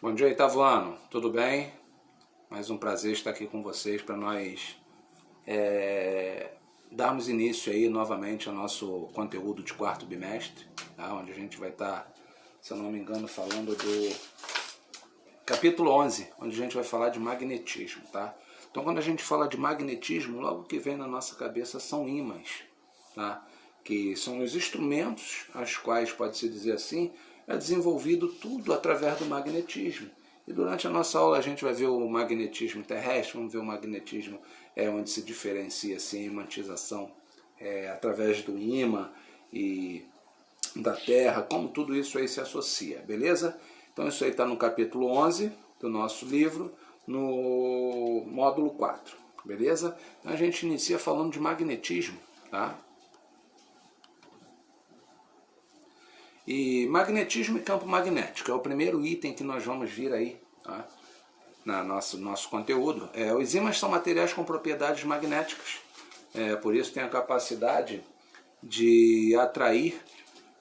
Bom dia, Itavuano, tudo bem? Mais um prazer estar aqui com vocês para nós darmos início aí novamente ao nosso conteúdo de quarto bimestre, tá? Onde a gente vai estar, se eu não me engano, falando do capítulo 11, onde a gente vai falar de magnetismo, tá? Então, quando a gente fala de magnetismo, logo que vem na nossa cabeça são ímãs, tá? Que são os instrumentos aos quais, pode-se dizer assim, é desenvolvido tudo através do magnetismo. E durante a nossa aula a gente vai ver o magnetismo terrestre, vamos ver o magnetismo onde se diferencia assim, a imantização através do ímã e da Terra, como tudo isso aí se associa, beleza? Então isso aí está no capítulo 11 do nosso livro, no módulo 4, beleza? Então a gente inicia falando de magnetismo, tá? E magnetismo e campo magnético é o primeiro item que nós vamos vir aí, tá? Nosso conteúdo. Os ímãs são materiais com propriedades magnéticas, por isso tem a capacidade de atrair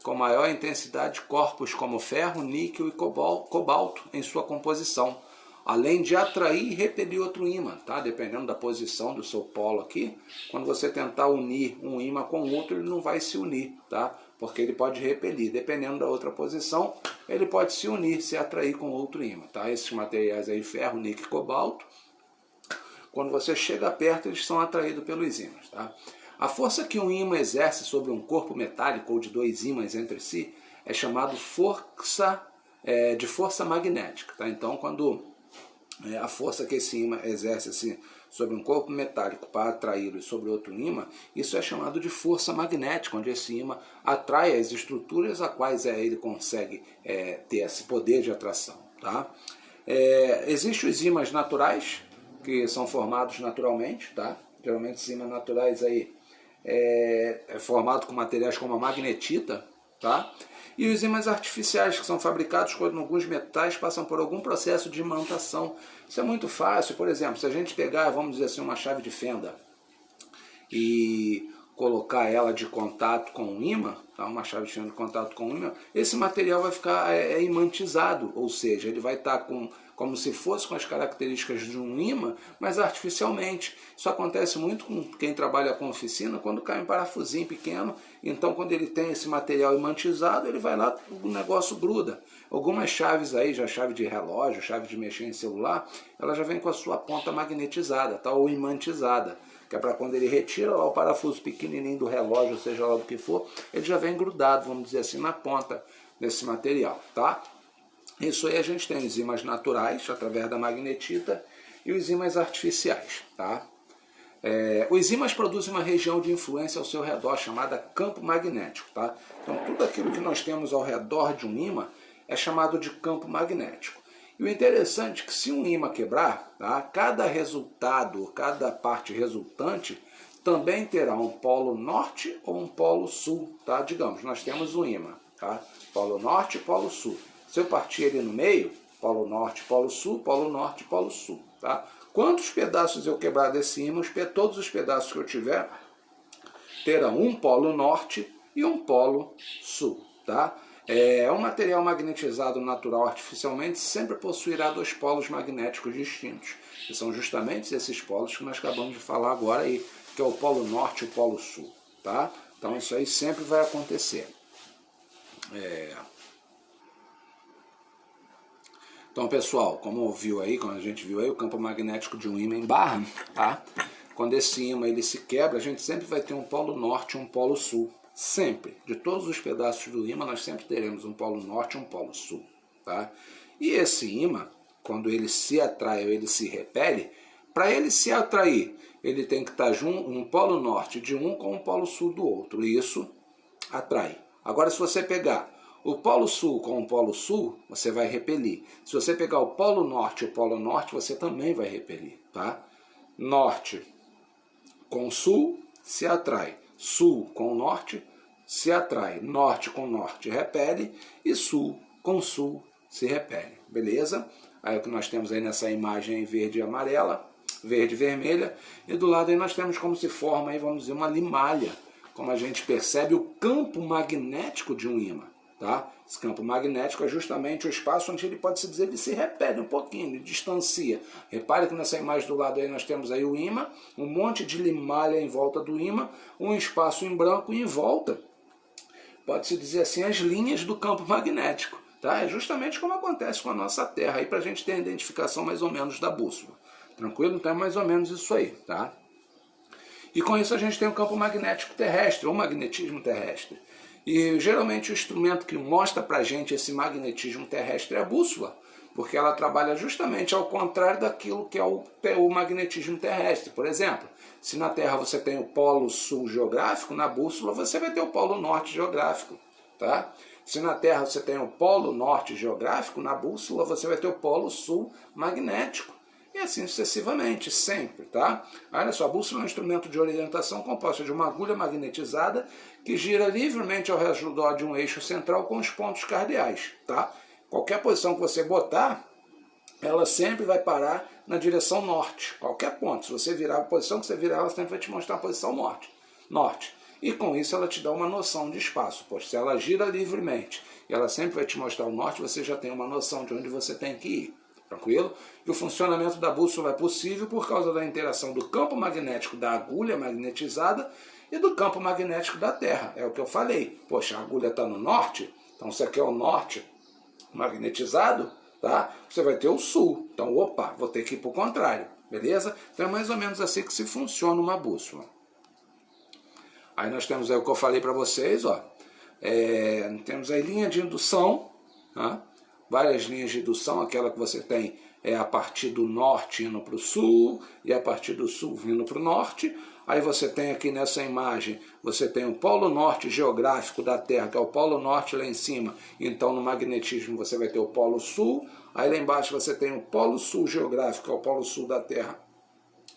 com maior intensidade corpos como ferro, níquel e cobalto em sua composição, além de atrair e repelir outro ímã, tá? Dependendo da posição do seu polo aqui, quando você tentar unir um ímã com o outro, ele não vai se unir, tá? Porque ele pode repelir. Dependendo da outra posição, ele pode se unir, se atrair com outro ímã, tá? Esses materiais aí, ferro, níquel e cobalto, quando você chega perto, eles são atraídos pelos ímãs, tá? A força que um ímã exerce sobre um corpo metálico ou de dois ímãs entre si é chamado de força magnética, tá? Então, quando a força que esse ímã exerce assim, sobre um corpo metálico para atraí-lo sobre outro ímã, isso é chamado de força magnética, onde esse ímã atrai as estruturas a quais ele consegue ter esse poder de atração, tá? Existem os ímãs naturais, que são formados naturalmente, tá? Geralmente os ímãs naturais aí é formado com materiais como a magnetita, tá? E os ímãs artificiais, que são fabricados quando alguns metais passam por algum processo de imantação. Isso é muito fácil. Por exemplo, se a gente pegar, vamos dizer assim, uma chave de fenda e colocar ela de contato com um ímã, tá? Uma chave de fenda de contato com um ímã, esse material vai ficar imantizado, ou seja, ele vai estar como se fosse com as características de um ímã, mas artificialmente. Isso acontece muito com quem trabalha com oficina, quando cai um parafusinho pequeno, então quando ele tem esse material imantizado, ele vai lá, o negócio gruda. Algumas chaves aí, já chave de relógio, chave de mexer em celular, ela já vem com a sua ponta magnetizada, tá? Ou imantizada, que é para quando ele retira lá o parafuso pequenininho do relógio, seja lá do que for, ele já vem grudado, vamos dizer assim, na ponta desse material, tá? Isso aí a gente tem os ímãs naturais, através da magnetita, e os ímãs artificiais, tá? Os ímãs produzem uma região de influência ao seu redor, chamada campo magnético, tá? Então tudo aquilo que nós temos ao redor de um ímã é chamado de campo magnético. E o interessante é que se um ímã quebrar, tá? Cada resultado, cada parte resultante, também terá um polo norte ou um polo sul, tá? Digamos, nós temos um ímã, tá? Polo norte e polo sul. Se eu partir ele no meio, polo norte, polo sul, polo norte, polo sul, tá? Quantos pedaços eu quebrar desse ímã, todos os pedaços que eu tiver terão um polo norte e um polo sul, tá? Um material magnetizado natural artificialmente sempre possuirá dois polos magnéticos distintos, que são justamente esses polos que nós acabamos de falar agora aí, que é o polo norte e o polo sul, tá? Então isso aí sempre vai acontecer. Então, pessoal, como a gente viu aí, o campo magnético de um ímã em barra, tá? Quando esse ímã ele se quebra, a gente sempre vai ter um polo norte e um polo sul. Sempre. De todos os pedaços do ímã, nós sempre teremos um polo norte e um polo sul, tá? E esse ímã, quando ele se atrai ou ele se repele, para ele se atrair, ele tem que estar junto, um polo norte de um com um polo sul do outro. E isso atrai. Agora, se você pegar o polo sul com o polo sul, você vai repelir. Se você pegar o polo norte e o polo norte, você também vai repelir, tá? Norte com sul, se atrai. Sul com norte, se atrai. Norte com norte, repele. E sul com sul, se repele. Beleza? Aí o que nós temos aí nessa imagem aí, verde e amarela, verde e vermelha. E do lado aí nós temos como se forma, aí, vamos dizer, uma limalha. Como a gente percebe o campo magnético de um ímã. Tá? Esse campo magnético é justamente o espaço onde ele pode se dizer, ele se repele um pouquinho, ele distancia. Repare que nessa imagem do lado aí nós temos aí o ímã, um monte de limalha em volta do ímã, um espaço em branco e em volta, pode-se dizer assim, as linhas do campo magnético. Tá? É justamente como acontece com a nossa Terra, aí para a gente ter a identificação mais ou menos da bússola. Tranquilo? Então é mais ou menos isso aí. Tá? E com isso a gente tem o campo magnético terrestre, ou magnetismo terrestre. E geralmente o instrumento que mostra para a gente esse magnetismo terrestre é a bússola, porque ela trabalha justamente ao contrário daquilo que é o magnetismo terrestre. Por exemplo, se na Terra você tem o polo sul geográfico, na bússola você vai ter o polo norte geográfico. Tá? Se na Terra você tem o polo norte geográfico, na bússola você vai ter o polo sul magnético. E assim sucessivamente, sempre, tá? Olha só, a bússola é um instrumento de orientação composto de uma agulha magnetizada que gira livremente ao redor de um eixo central com os pontos cardeais, tá? Qualquer posição que você botar, ela sempre vai parar na direção norte. Qualquer ponto, se você virar a posição que você virar, ela sempre vai te mostrar a posição norte. E com isso ela te dá uma noção de espaço, pois se ela gira livremente e ela sempre vai te mostrar o norte, você já tem uma noção de onde você tem que ir. Tranquilo? E o funcionamento da bússola é possível por causa da interação do campo magnético da agulha magnetizada e do campo magnético da Terra. É o que eu falei. Poxa, a agulha está no norte, então se aqui é o norte magnetizado, tá? Você vai ter o sul. Então, opa, vou ter que ir para o contrário. Beleza? Então é mais ou menos assim que se funciona uma bússola. Aí nós temos aí o que eu falei para vocês, ó. Temos aí linha de indução, tá? Várias linhas de indução, aquela que você tem a partir do norte indo para o sul, e a partir do sul vindo para o norte. Aí você tem aqui nessa imagem, você tem o polo norte geográfico da Terra, que é o polo norte lá em cima, então no magnetismo você vai ter o polo sul, aí lá embaixo você tem o polo sul geográfico, que é o polo sul da Terra,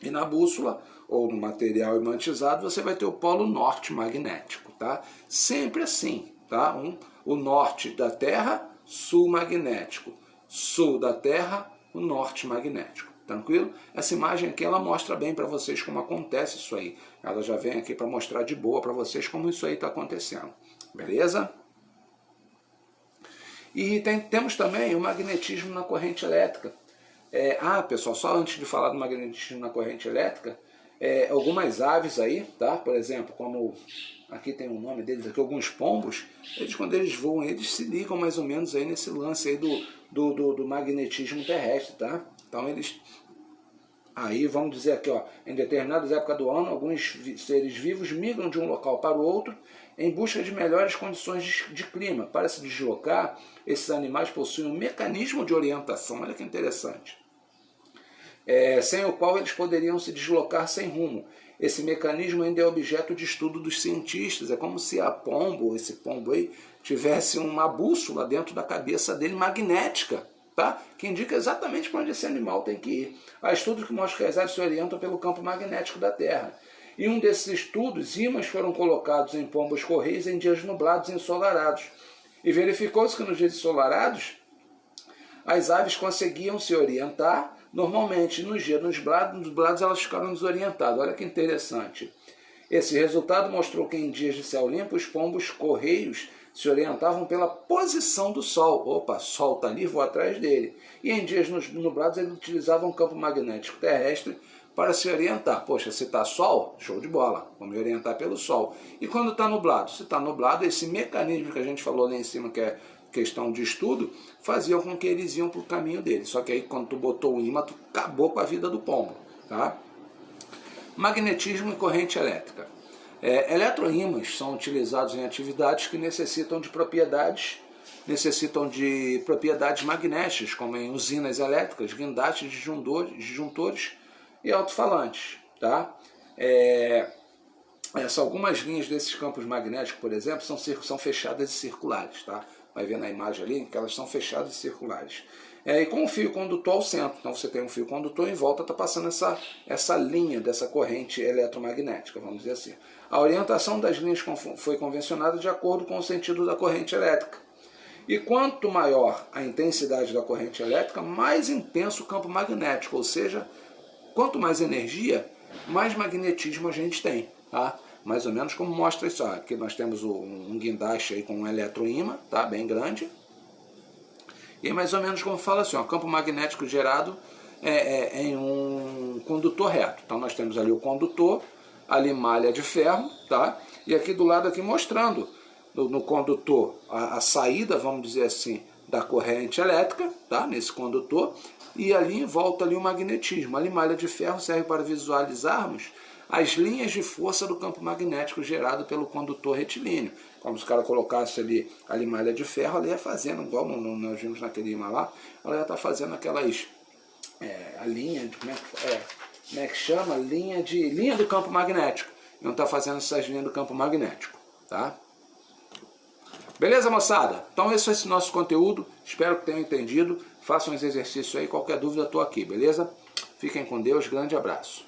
e na bússola, ou no material imantizado, você vai ter o polo norte magnético, tá? Sempre assim, tá? O norte da Terra, sul magnético, sul da Terra, o norte magnético, tranquilo? Essa imagem aqui ela mostra bem para vocês como acontece isso aí. Ela já vem aqui para mostrar de boa para vocês como isso aí está acontecendo, beleza? E temos também o magnetismo na corrente elétrica. Pessoal, só antes de falar do magnetismo na corrente elétrica, algumas aves aí, tá? Por exemplo, como aqui tem o nome deles aqui, alguns pombos, eles quando eles voam, eles se ligam mais ou menos aí nesse lance aí do magnetismo terrestre, tá? Então eles, aí vamos dizer aqui, ó, em determinadas épocas do ano, alguns seres vivos migram de um local para o outro em busca de melhores condições de clima. Para se deslocar, esses animais possuem um mecanismo de orientação, olha que interessante, sem o qual eles poderiam se deslocar sem rumo. Esse mecanismo ainda é objeto de estudo dos cientistas. É como se esse pombo aí, tivesse uma bússola dentro da cabeça dele magnética, tá? Que indica exatamente para onde esse animal tem que ir. Há estudos que mostram que as aves se orientam pelo campo magnético da Terra. Em um desses estudos, ímãs foram colocados em pombos correios em dias nublados e ensolarados. E verificou-se que nos dias ensolarados, as aves conseguiam se orientar normalmente. Nos dias nublados elas ficaram desorientadas. Olha que interessante. Esse resultado mostrou que em dias de céu limpo, os pombos correios se orientavam pela posição do Sol. Opa, Sol está ali, vou atrás dele. E em dias nublados eles utilizavam o campo magnético terrestre para se orientar. Poxa, se está Sol, show de bola, vou me orientar pelo Sol. E quando está nublado? Se está nublado, esse mecanismo que a gente falou lá em cima, que é questão de estudo, faziam com que eles iam para o caminho deles. Só que aí quando tu botou o ímã, tu acabou com a vida do pombo. Tá? Magnetismo e corrente elétrica. Eletroímãs são utilizados em atividades que necessitam de propriedades magnéticas, como em usinas elétricas, guindastes, disjuntores e alto-falantes. Tá? Algumas linhas desses campos magnéticos, por exemplo, são fechadas e circulares. Tá? Vai ver na imagem ali que elas são fechadas e circulares. E com um fio condutor ao centro. Então você tem um fio condutor e em volta está passando essa linha dessa corrente eletromagnética, vamos dizer assim. A orientação das linhas foi convencionada de acordo com o sentido da corrente elétrica. E quanto maior a intensidade da corrente elétrica, mais intenso o campo magnético. Ou seja, quanto mais energia, mais magnetismo a gente tem. Tá? mais ou menos como mostra isso. Aqui nós temos um guindaste aí com um eletroímã, tá? Bem grande. E mais ou menos como fala assim, ó, campo magnético gerado em um condutor reto. Então nós temos ali o condutor, ali malha de ferro, tá? E aqui do lado aqui mostrando no condutor a saída, vamos dizer assim, da corrente elétrica, tá? Nesse condutor, e ali em volta ali o magnetismo. Ali malha de ferro serve para visualizarmos as linhas de força do campo magnético gerado pelo condutor retilíneo. Como se o cara colocasse ali malha de ferro, ela ia fazendo, igual nós vimos naquele imã lá, ela ia estar fazendo aquelas, a linha, como é que chama? Linha do campo magnético. Não está fazendo essas linhas do campo magnético, tá? Beleza, moçada? Então esse é esse nosso conteúdo, espero que tenham entendido, façam os exercícios aí, qualquer dúvida estou aqui, beleza? Fiquem com Deus, grande abraço.